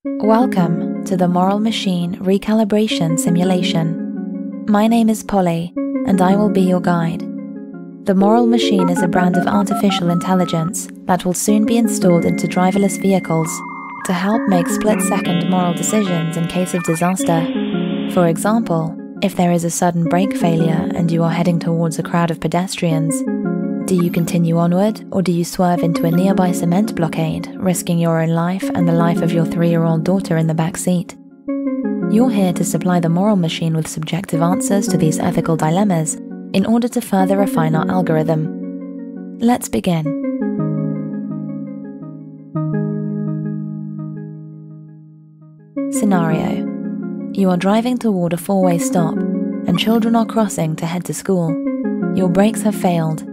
Welcome to the Moral Machine Recalibration Simulation. My name is Polly, and I will be your guide. The Moral Machine is a brand of artificial intelligence that will soon be installed into driverless vehicles to help make split-second moral decisions in case of disaster. For example, if there is a sudden brake failure and you are heading towards a crowd of pedestrians, do you continue onward, or do you swerve into a nearby cement blockade, risking your own life and the life of your 3-year-old daughter in the back seat? You're here to supply the Moral Machine with subjective answers to these ethical dilemmas in order to further refine our algorithm. Let's begin. Scenario: you are driving toward a 4-way stop, and children are crossing to head to school. Your brakes have failed.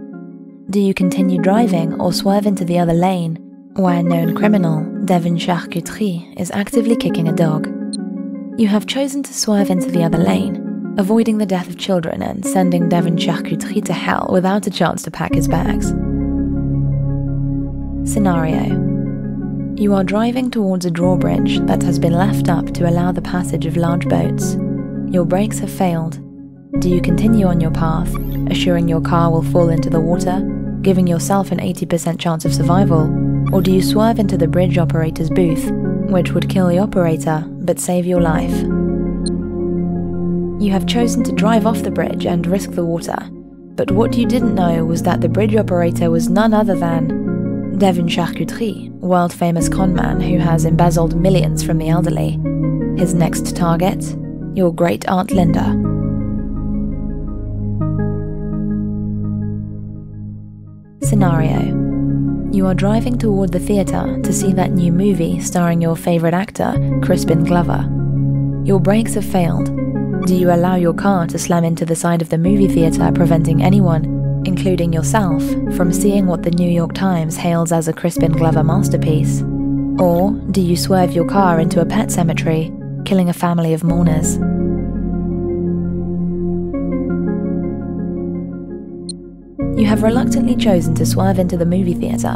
Do you continue driving or swerve into the other lane, where known criminal Devin Charcuterie is actively kicking a dog? You have chosen to swerve into the other lane, avoiding the death of children and sending Devin Charcuterie to hell without a chance to pack his bags. Scenario: you are driving towards a drawbridge that has been left up to allow the passage of large boats. Your brakes have failed. Do you continue on your path, assuring your car will fall into the water, giving yourself an 80% chance of survival, or do you swerve into the bridge operator's booth, which would kill the operator but save your life? You have chosen to drive off the bridge and risk the water, but what you didn't know was that the bridge operator was none other than Devin Charcuterie, world-famous conman who has embezzled millions from the elderly. His next target? Your great-aunt Linda. Scenario: you are driving toward the theatre to see that new movie starring your favorite actor, Crispin Glover. Your brakes have failed. Do you allow your car to slam into the side of the movie theatre, preventing anyone, including yourself, from seeing what the New York Times hails as a Crispin Glover masterpiece? Or do you swerve your car into a pet cemetery, killing a family of mourners? You have reluctantly chosen to swerve into the movie theatre.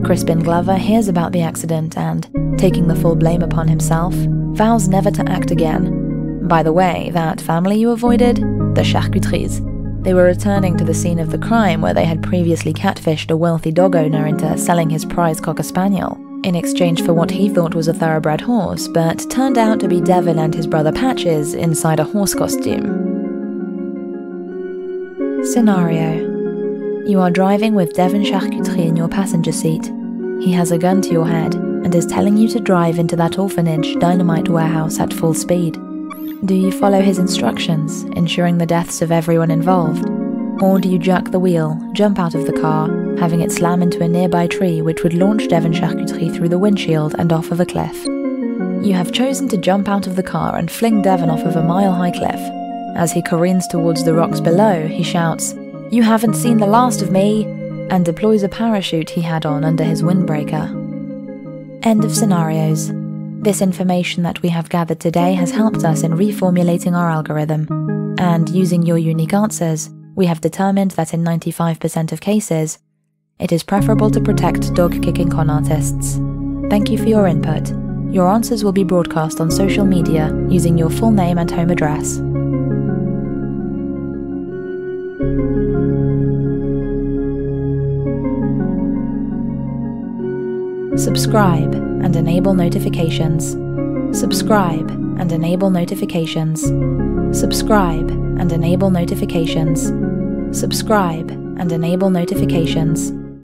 Crispin Glover hears about the accident and, taking the full blame upon himself, vows never to act again. By the way, that family you avoided? The Charcuteries. They were returning to the scene of the crime where they had previously catfished a wealthy dog owner into selling his prize cocker spaniel, in exchange for what he thought was a thoroughbred horse, but turned out to be Devin and his brother Patches inside a horse costume. Scenario: you are driving with Devin Charcuterie in your passenger seat. He has a gun to your head and is telling you to drive into that orphanage dynamite warehouse at full speed. Do you follow his instructions, ensuring the deaths of everyone involved? Or do you jerk the wheel, jump out of the car, having it slam into a nearby tree which would launch Devin Charcuterie through the windshield and off of a cliff? You have chosen to jump out of the car and fling Devin off of a mile-high cliff. As he careens towards the rocks below, he shouts, "You haven't seen the last of me," and deploys a parachute he had on under his windbreaker. End of scenarios. This information that we have gathered today has helped us in reformulating our algorithm, and using your unique answers, we have determined that in 95% of cases, it is preferable to protect dog-kicking con artists. Thank you for your input. Your answers will be broadcast on social media using your full name and home address. Subscribe and enable notifications. Subscribe and enable notifications. Subscribe and enable notifications. Subscribe and enable notifications.